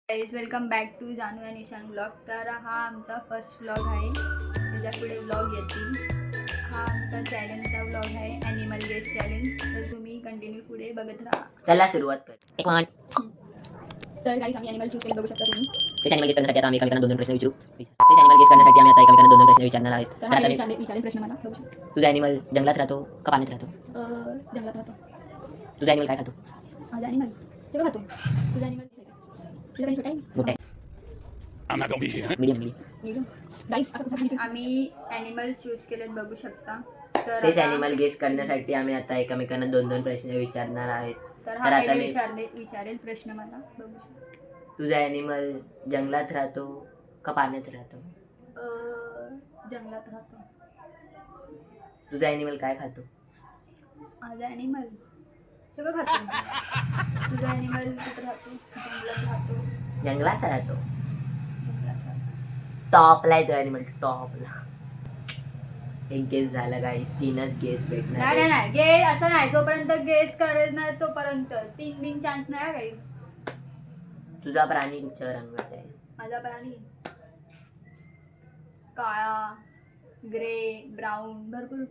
Guys welcome back to जानू आणि निशान ब्लॉग. तर हा आमचा फर्स्ट व्लॉग आहे. त्याच्या पुढे व्लॉग येतील. हा आमचा चॅलेंजचा व्लॉग आहे, ॲनिमल गेस्ट चॅलेंज. तर तुम्ही कंटिन्यू पुढे बघत राहा. चला सुरुवात कर. एक वन. तर गाईज आम्ही ॲनिमल चूज केले, बघू शकता तुम्ही. तेच ॲनिमल गेस करण्यासाठी आता आम्ही एकामेकांना दोन प्रश्न विचारू. तेच ॲनिमल गेस करण्यासाठी आम्ही आता एकामेकांना दोन प्रश्न विचारणार आहोत. तर तर हा आता विचारेल प्रश्न मला, बघू शकता. तुझा ॲनिमल जंगलात राहतो का पाण्यात राहतो? जंगलात राहतो. तुझा ॲनिमल काय खातो? माझा ॲनिमल सगळं खातो. तुझा ॲनिमल तुझा प्राणी छोटा आहे? मोठा आहे. I'm not gonna be here. Medium. Medium. Guys असं आम्ही ॲनिमल चूज केलेत, बघू शकता. तर तेच आता- ॲनिमल गेस करण्यासाठी आम्ही आता एकामेकांना दोन दोन प्रश्न विचारणार आहेत. तर तर हा आता पहिले मी विचारेल प्रश्न मला, बघू शकता. तुझा ॲनिमल जंगलात राहतो का पाण्यात राहतो? जंगलात राहतो. तुझा ॲनिमल काय खातो? माझा ॲनिमल सगळं खातो. तुझा ॲनिमल कुठं राहतो? जंगलात राहतो. जंगलात राहतो. जंगलात राहतो. टॉपला आहे तो ॲनिमल, टॉपला. एक गेस झाला गाईस, तीनच गेस भेटणार. नाही गे असं नाही, जोपर्यंत गेस करणार तोपर्यंत 3 चान्स नाही गाईज. तुझा प्राणी कुठच्या रंगाचा आहे? माझा प्राणी काळा, ग्रे, ब्राऊन, भरपूर.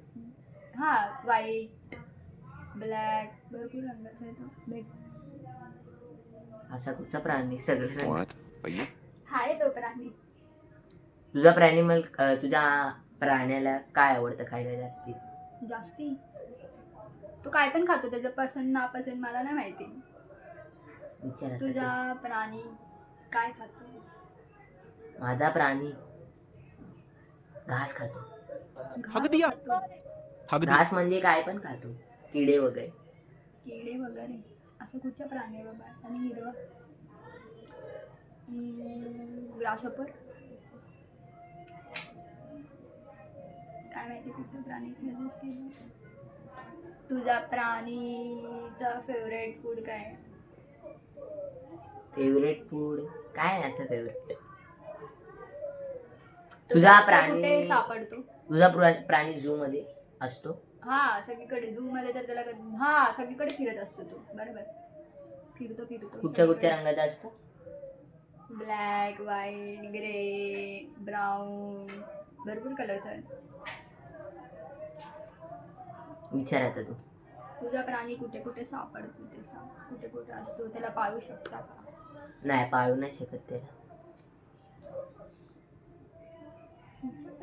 हा, व्हाईट, ब्लॅक, भरपूर रंगाचा आहे तो. भेट असा कुठचा प्राणी सगळं? What? Are you? आहे तो प्राणी. तुझा प्राणीमल तुझ्या प्राण्याला काय आवडतं खायला जास्ती? जास्ती तो काय पण खातो, त्याचं पसंत नापसंत मला नाही माहिती. विचारा. तुझा प्राणी काय खातो? माझा प्राणी घास खातो. घास दिया. खातो. घास म्हणजे काय पण खातो, किडे वगैरे. किडे वगैरे असं कुठचा प्राणी आहे बाबा? आणि हिरवा ग्रासहॉपर. काय माहिती कुठचा प्राणी सजेस्ट केलं. तुझा प्राणीचा फेवरेट फूड काय आहे? फेवरेट फूड काय आहे असं फेवरेट? तो तुझा जास्त प्राणी कुठे सापडतो? तुझा प्राणी झू मध्ये असतो? हा, सगळीकडे. झू मध्ये तर त्याला हा सगळीकडे फिरत असतो तो. बरोबर, फिरतो कुठच्या कुठच्या रंगाचा असतो? ब्लॅक, व्हाईट, ग्रे, ब्राऊन, भरपूर कलरचा आहे. विचार आता तू. तुझा प्राणी कुठे कुठे सापडतो ते सांग. कुठे कुठे असतो? त्याला पाळू शकता का? नाही, पाळू नाही शकत त्याला.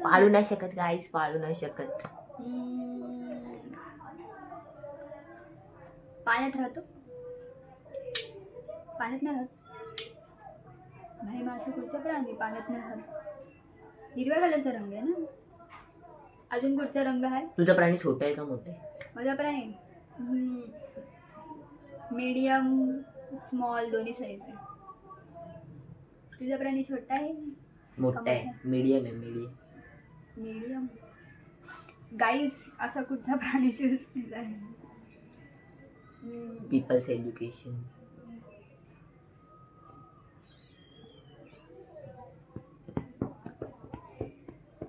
पाळू नाही शकत गाईस, पाळू नाही शकत. पाण्यात राहतो? पाण्यात नाही राहत. भाई माझं कुठचा प्राणी पाण्यात नाही राहत? हिरव्या कलरचा रंग आहे ना. अजून कुठचा रंग आहे? तुझा प्राणी छोटा आहे का मोठा आहे? माझा प्राणी मीडियम, स्मॉल दोन्ही साईज आहे. तुझा प्राणी छोटा आहे? मोठा आहे, मीडियम आहे, मीडियम. मीडियम. गाईस असा कुठचा प्राणी चूज केला आहे? People's education.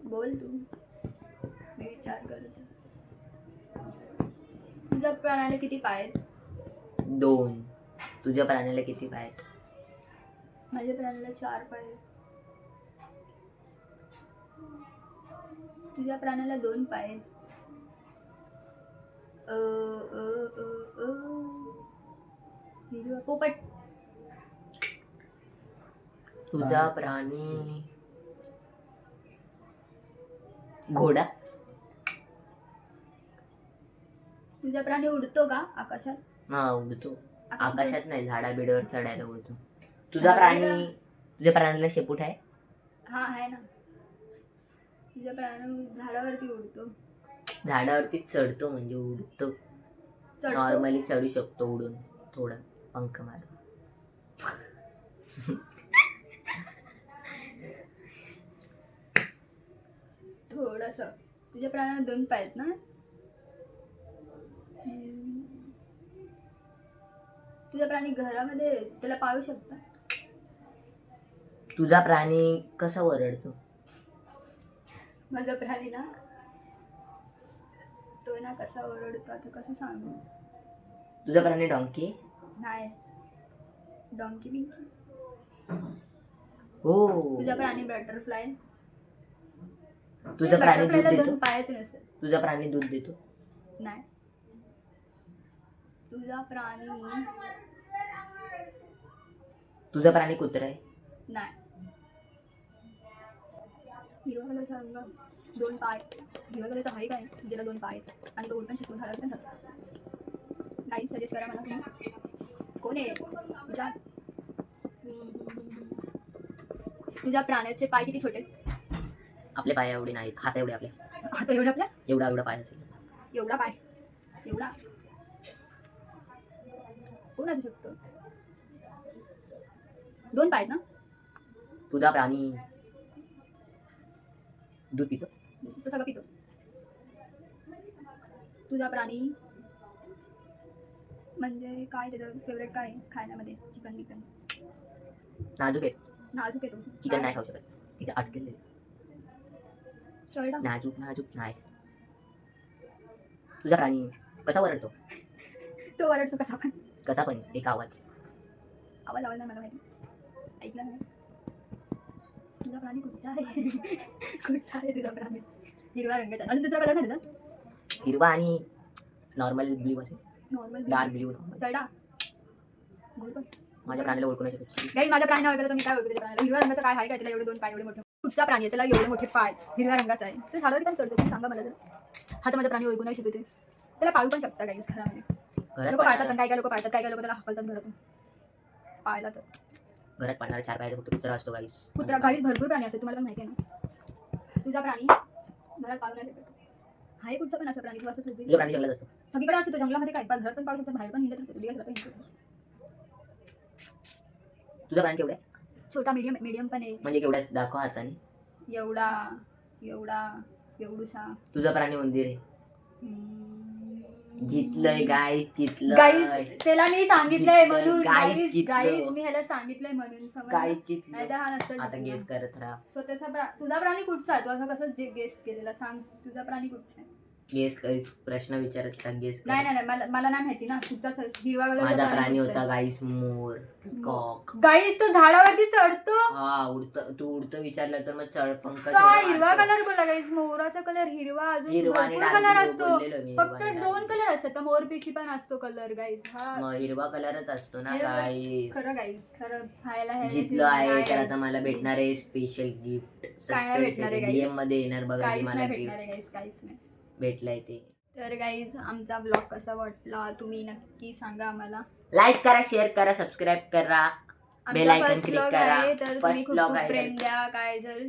बोल तू, मी विचार करते. तुझ्या प्राण्याला किती पाय आहेत? 2. तुझ्या प्राण्याला किती पाय आहेत? माझ्या प्राण्याला 4 पाय आहेत. तुझ्या प्राण्याला 2 पाय आहेत. हिरवा पोपट. तुझा प्राणी घोडा. तुझा प्राणी उडतो का आकाशात? हा, उडतो. आकाशात नाही, झाडाबिडावर चढायला उडतो. झाडाबिडा? तुझ्या प्राण्याला शेपूट आहे? हा आहे ना. तुझा प्राणी झाडावरती उडतो? झाडावरती चढतो म्हणजे उडतो. चढतो? नॉर्मली चढू शकतो उडून, थोडं पंख मारून. थोडस. तुझ्या प्राण्याला 2 पाय आहेत ना? तुझा प्राणी घरामध्ये त्याला पाळू शकता? तुझा प्राणी कसा ओरडतो? माझा प्राणी ना, तो ना कसा ओरडतो आता कसं सांगू. तुझा प्राणी डॉंकी? नाही, डॉंकी बिंकी हो. तुझा प्राणी बटरफ्लाय. तुझा प्राणी दूध बटरफ्लायला देतो. दोन पायच नसतात. तुझा प्राणी दूध देतो. नाही. तुझा प्राणी तुझा प्राणी कुत्रा आहे. नाही. हिरवा कलरचा रंग, दोन पाय. हिरवा कलरचा आहे काय ज्याला दोन पाय आहेत आणि तो उलटून शिकून झाडावर पण राहतो. काही सजेस्ट करा मला तुम्ही. कोण आहे तुझ्या तुझ्या प्राण्याचे पाय किती छोटे? आपले पाय एवढे नाहीत. हात एवढे आपले. आता एवढे आपल्या एवढा एवढा पाय असेल. एवढा पाय एवढा कोण असू शकतो? दोन पाय ना. तुझा प्राणी दूध पितो. तो सगळं पितो. तुझा प्राणी म्हणजे काय त्याचं फेवरेट काय खाण्यामध्ये? चिकन बिकन. नाजूक आहे. नाजूक आहे तो. चिकन नाही खाऊ शकत. तिथे अटकेल. चढा. नाजूक नाजूक नाही. तुझा प्राणी कसा ओरडतो? तो ओरडतो कसा पण. कसा पण एक आवाज. आवाज नाही मला माहिती. ऐकला नाही. तुझा प्राणी कुठचा आहे? कुठचा आहे तुझा प्राणी? हिरवा रंगाचा. अजून दुसरा कलर नाही त्याचा? हिरवा आणि नॉर्मल ब्ल्यू असेल. Normal dark blue. चढा. गोल पण. माझ्या प्राण्याला ओळखू नाही शकत. काही माझ्या प्राणी ओळखलं तर मी काय ओळखते त्याच्या प्राण्याला? हिरव्या रंगाचा काय आहे काय? त्याला एवढे दोन पाय एवढे मोठे. कुठचा प्राणी आहे त्याला एवढे मोठे पाय हिरव्या रंगाचा आहे? तर झाडावर पण चढतो. सांगा मला जर. हा तर माझा प्राणी ओळखू नाही शकते. त्याला पाळू पण शकता काही घरामध्ये. घरात लोक पाळतात पाळणारा- पण काय काय लोक पाळतात काय काय लोक त्याला हकलतात घरातून. पाळला तर घरात पाळणारा 4 पायाचा फक्त कुत्रा असतो गाईस. कुत्रा काही भरपूर प्राणी असतात तुम्हाला पण माहिती आहे ना. तुझा प्राणी घरात पाळू नाही शकत. हाय कुठचा पण असा प्राणी तू असं तुझा प्राणी जंगलात असतो. सगळीकडे असतो तो. जंगलामध्ये काय घरात पण पाळू शकतो बाहेर पण हिंडत असतो. दिवस रात्र हिंडत. तुझा प्राणी केवढा आहे? छोटा मीडियम पण आहे. म्हणजे केवढ्या दाखव हाताने. एवढा एवढा एवढूसा. तुझा प्राणी उंदीर आहे. जितलंय गाईस जितलं. गाईज त्याला मी सांगितलंय जितलंय, म्हणून. guys, गाईज जितलं. गाईज मी ह्याला सांगितलंय म्हणून गाईस समज. जितलं. नाहीतर हा नसेल आता गेस करत राहा. स्वतःचा तुझा प्राणी कुठचा आहे? तू असं कसं गेस केलेला सांग. तुझा प्राणी कुठचा आहे? गेस प्रश्न विचारत गेस नाही नाही नाही मला नाही माहिती ना. कुठचा हिरवा माझा प्राणी कलर होता गाईस मोर. कॉक. गाईज तो झाडावरती चढतो. हा तू उडतं विचारलं तर मग पंख तो हा हिरवा कलर बोलला गाईज. मोराचा कलर हिरवा. अजून हिरवा आणि भरपूर dark कलर blue असतो. बोललेलो मी, फक्त हिरवा आणि दोन कलर असतात. मोर पिसी पण असतो कलर गाईज. हा मग हिरवा कलरच असतो ना हिरवा- गाईस. खरं गाईज खरं खायला हे जितलं आहे नाही तर guys. आता मला भेटणार आहे स्पेशल गिफ्ट. काय नाही भेटणार आहे guys? डीएम मध्ये येणार बघा की काहीच मला नाही भेटणार गिफ्ट आहे गाईज. काहीच नाही. भेटलंय ते. तर गाईज आमचा ब्लॉग कसा वाटला तुम्ही नक्की सांगा आम्हाला. लाईक करा, शेअर करा, सबस्क्राईब करा, बेल आमचा आयकॉन first क्लिक vlog करा. आहे, तर फर्स्ट तुम्ही खूप ब्लॉग खूप आहे प्रेम द्या. काय जर